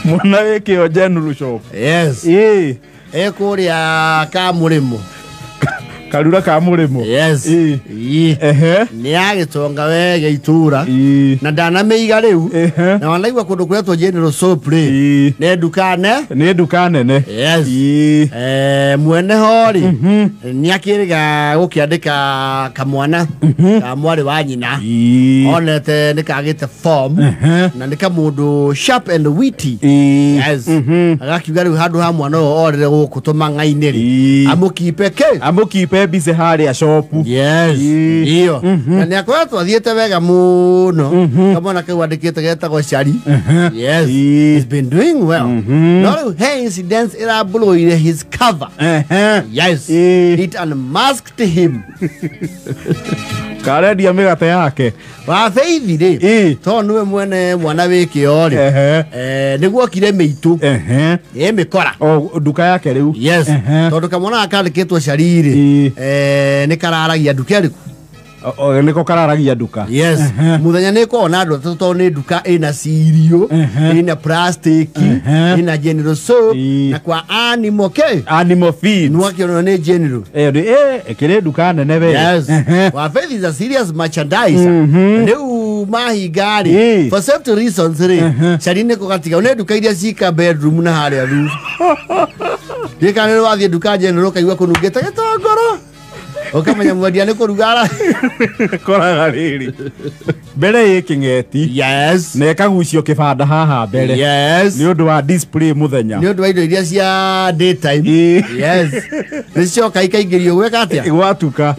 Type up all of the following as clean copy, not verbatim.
Mwana weke o general shop. Yes. Kuria Kamurimo. Karura ka murimo. Yes. Ni agitonga wege itura. Na ndana meiga riu. Na wanaigwa kundu kuria to general soap ri. Ne dukane ne. Yes. Mwene hori. Ni akiriga gukiandika kamwana ka mwari wa nyina. Onete nikagite form na nika mundu sharp and witty. Yes. Agakiuga riu handu ha mwana orire gukutuma ngaineri. Amukipe bise hari ya shopu. Yes. Iyo. Na ni akwa twathiete wega muno. Kama na kwandikite geta go Shari. Yes. He's been doing well. No, hey incidents era blow his cover. Yes. It unmasked him. Kare dia megate yake. Wa feithi ri. To nwe mwene mwana wiki ori. Niguo kire meitu. Mikora. O duka yake riu. Yes. To duka mwana akandikitwo Shari ri. Ni kararagia duka riku. Niko kararagia duka. Yes. Muthenya niko na andu to ni duka ina cereal, ina plastic, ina general soap na kwa animal feed. Nwakio ni general. Kire duka nene we. Yes. Wa faith is a serious merchandise. Leu mahi gari for certain reasons ri. Shari niko katika une duka iria cika bedroom na haria roof. Dika nero wathie duka general kaigwa kunugeta gitongoro. Okamanya mwadia ne korugara koraga riri bere ikingeti. Yes. Ne kagucio kibanda haha bere. Yes. Ni undu wa display muthenya. Ni undu wa indo iria cia daytime. Yes. Nicio kaikaigirio gweka atia gwatuka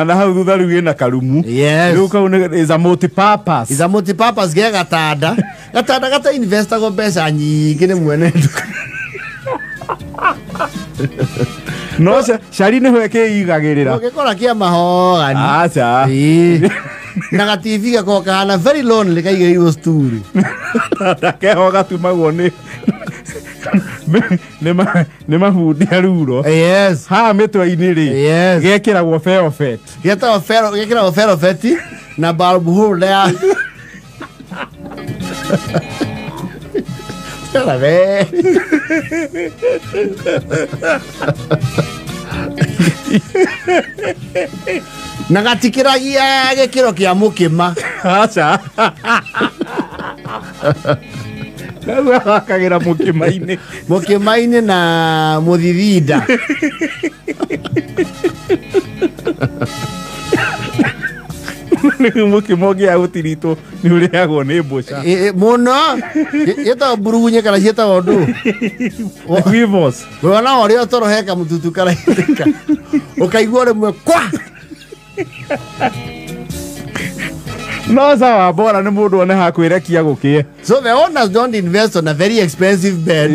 na hau thutha riu ina karumu. Yes. Riu kau is a multi-purpose. Is a multi-purpose ge gatanda gata investor go pesa nyingi ni mwene duka. No Shari ne hweke igagirira. Ukikora kia mahogani. Acha. Na TV gako kana very lonely kaigirio story. Ke hoga tumagwo ni nema hudi aruro. Yes. Ha metwa-ini ri. Yes. Gekiragwo ferofet. Gekiragwo ferofet na bulb holder. Stella ve. Nagatikiragia gekiro kia mukima. Acha. Kagira mukimaine na muthithida. Mukimogi agutirito ni uriagwo ni mboca. Muno yeta burugunye kana yeta ondu. Wivos. Wana ori otoro heka mututu kala heka. Ukaigwa remwe kwa. No sawa bora ni mundu one hakwirekia gukie. So the owners don't invest on a very expensive bed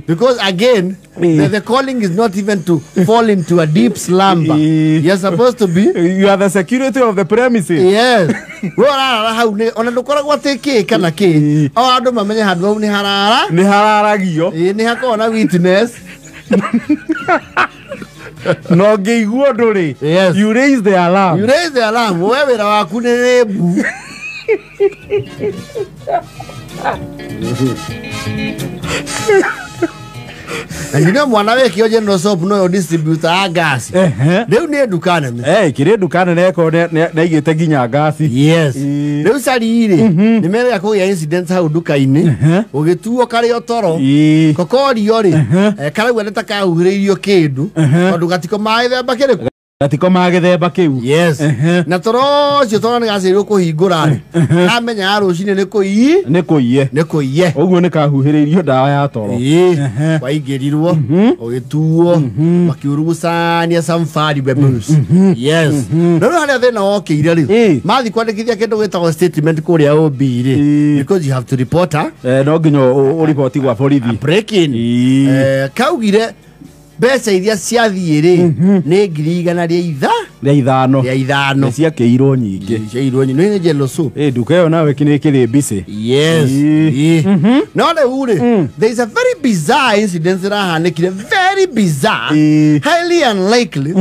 because again the calling is not even to fall into a deep slumber. You're supposed to be. You are the security of the premises. Yes. Wora hau ne ona ndukora gwateke kana ki. O andu mamenye handu ni harara. Ni hararagio. Ni hakona witness. No geiguo nduri. Yes. You raise the alarm. Wewe waku ni rebu. And you know mwana weki oje no soap no distributor a gas. Leu ni dukane me. Kire dukane ne ko na igite ginya gas. Yes. Leu Shari ire. Ni mere yako ya incident hau duka-ini. Ugituo kare otoro. Kokori yori. Kare wenda ka uhiririo kindu. Tondu gatiko mai themba kire. Gatiko magithemba kiu. Yes. Na toro cio toro ni gacirwo kuhingura. Amenya arucine ni kuiye. Oguo ni kahuhiririo dawa ya toro. Waigirirwo ugituo makiurugucania samfari bebus. Yes. No hali thina okire ri. Mathi kwandikithia kindu gitagwo statement kuria OB ri. Because you have to report no nginyo report gwa borithi. Breaking. Kaugire Mbeca iria ciathiĩ rĩ nĩ 100 rĩa ithano cia kĩirwo nyingĩ nĩ General Soap nduka ĩyo nawe kĩrĩ busy. Yes. No rĩu rĩ there is a very bizarre incident ĩrahanĩkire, very bizarre, highly unlikely,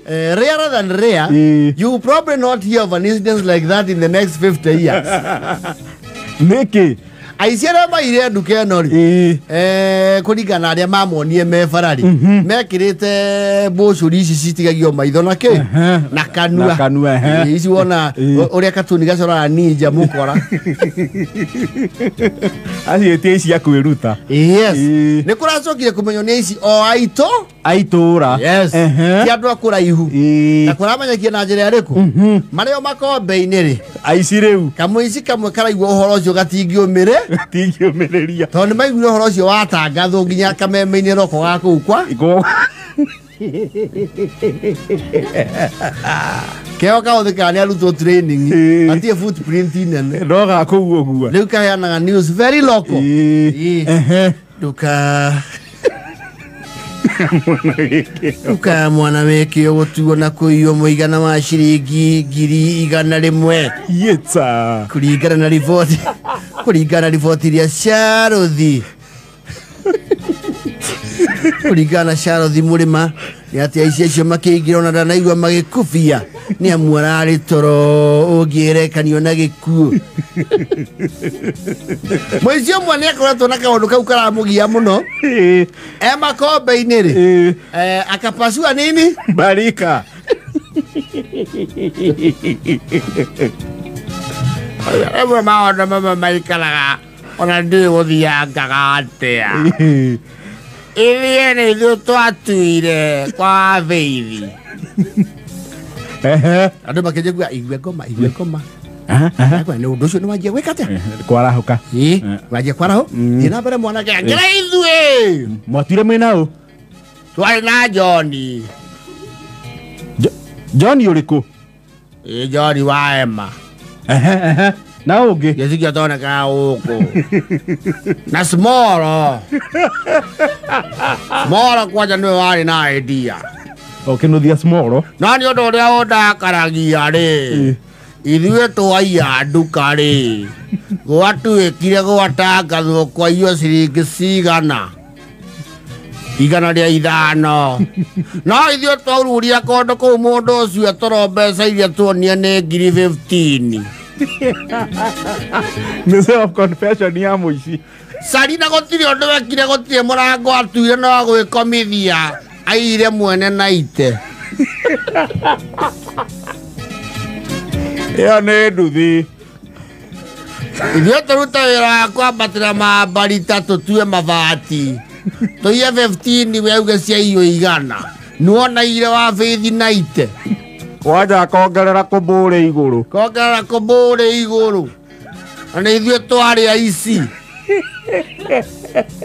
rarer than rare. You will probably not hear of an incident like that in the next 50 years. Nĩkĩ aici arĩa maire nduka ĩno rĩ kũringana arĩa mamonie me barari mekĩrĩte mbũcũri ici citigagio maitho na kĩ na kanua ici wona ũrĩa katuni gacoraga ninja mũkora aciĩtie ici ya kwĩruta. Yes. Nĩ kũracokire kũmenywo nĩ aici o aitũra. Yes. Ti andũ a kũraihu na kũramenyekire na njĩra ĩrĩkũ marĩo makombe-inĩ rĩ aici rĩu kamũici kamwe karaigua ũhoro ũcio gatingĩũmĩrĩria tondũ nĩmaiguire ũhoro ũcio watangathwo nginya kameme-inĩ roko ga kũu kwa keo kahũthĩkaga nĩ arutwo training gatirĩ footprint nene no ga kũu ũguo rĩu kaheanaga news very local nduka mwana wĩkĩo gũtuo na kũiywo mũigana wa ciringi 100,000 yetsa kũringana na riboti iria ciarothi kũringana Sharothi Mũrĩma nĩ atĩ aici acio makĩingĩra na ndanaigua magĩkubia nĩ amu ararĩ toro ũngĩerekanio na gĩkuũ. Mũici ũmwe nĩ akoretwo na kaũndũ kau karamũgia mũno makombe-inĩ rĩ akapasua nini barika emwe maũndũ mamwe maikaraga ona ndiũĩ gũthiangaga atĩa. Ithuĩ nĩ ithuĩ twatuire kwa Beithi andũ makĩnjia kuga igue ngoma nĩ ũndũ ũcio nĩ wanjia gwĩka atĩa kwarahũka wanjia kwarahũ thiĩ na mbere mwanake angĩra ithuĩ mwatuire mwĩna ũ twarĩ na John ũrĩkũ John wa Emma na ũngĩ gĩcikia tonekaga gũkũ na Small kwanja nĩwe warĩ na idea ũkĩnũthia Small no nĩ ũndũ ũrĩa ũndakaragia rĩ ithuĩ twaiya nduka rĩ gwatuĩkire gwatangathwo kwaiywo ciringi cigana 105 no ithuĩ twaururia kondo kũu mũndũ ũcio toro mbeca iria tuonia nĩ 15,000 nĩ self confession ya mũici Sarina gũtirĩ ũndũ wekire gũtirĩ mũrango atuire no gwĩkomithia aire mwene na ite ĩyo nĩ nduthi ithuĩ tũruta wĩra wa kwambatĩra mambarita tũtue mabati tũiye 15 weuge ciaiywo 100 nuona ire wa Beithi na ite wanja kongerera kũmbũrĩ igũrũ na nĩ ithuĩ twarĩ aici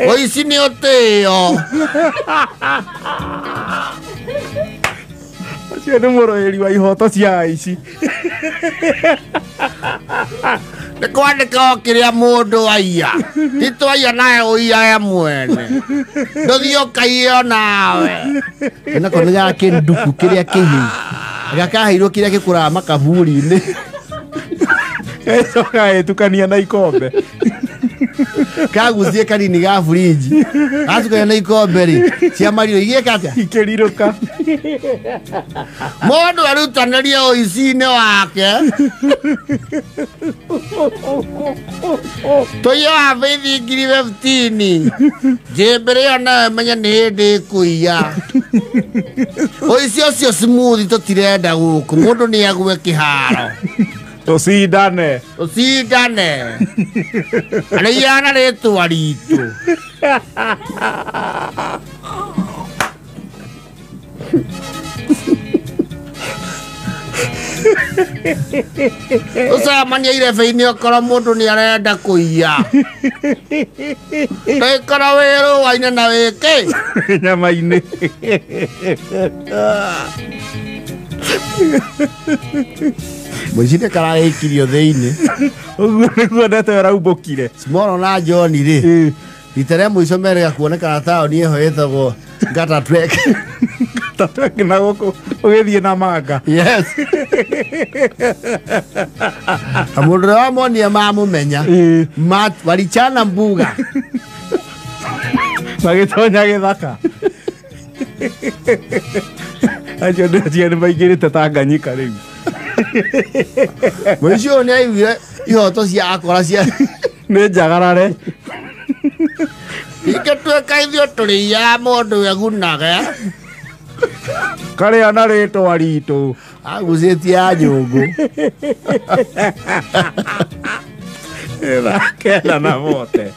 ũici nĩ ũtĩo ũcio nĩ mũrũĩri wa ihoto cia aici nĩ kwandĩka o kĩrĩa mũndũ aiya ti twaiya nawe ũiyae mwene ndũthiĩ ũkaiyo nawe nako nĩ gakĩnduku kĩrĩa kĩhiũ gakaheirwo kĩrĩa gĩkũraga makaburi-inĩ gagĩtukania na ikombe kagucie kanini ga fridge gatukania na ikombe rĩ cia mario igĩka atĩa ikĩrirũka mũndũ arutanĩria ũici-inĩ wake tũiye wa Beithi 15,000 njĩmbĩrĩyo nawe menye nĩ hĩndĩ ĩkũiya ũici ũcio smooth tũtirenda gũkũ mũndũ nĩ agwe kĩharo tũcindane arĩiana rĩtwa ritũ ũcemania irebe-inĩ okorwo mũndũ nĩ arenda kũiya ndĩkorwo wĩ rũa-inĩ na wĩkĩ nyama-inĩ mũici nĩ kararĩkirio thĩinĩ ũguo nĩguo ndete ũraumbũkire Small na John rĩ Itere muico merega kuonekana taoni iho yetagwo Gata Trek. Gata Trek na guku ugithie na manga. Yes. Amundu wa monia mamumenya. Walichana mbuga. Magitonya githaka. Acio nĩ maingĩrĩte Tanganyika rĩu. Mũico nĩ aiguire ihoto cia akora cia nĩ njagarare. Ingĩtuĩka ithuĩ tũrĩiaga mũndũ we gunaga. Karĩa na rĩtwa ritũ. Agucĩtie ya nyũngũ. Ĩrakena na mote.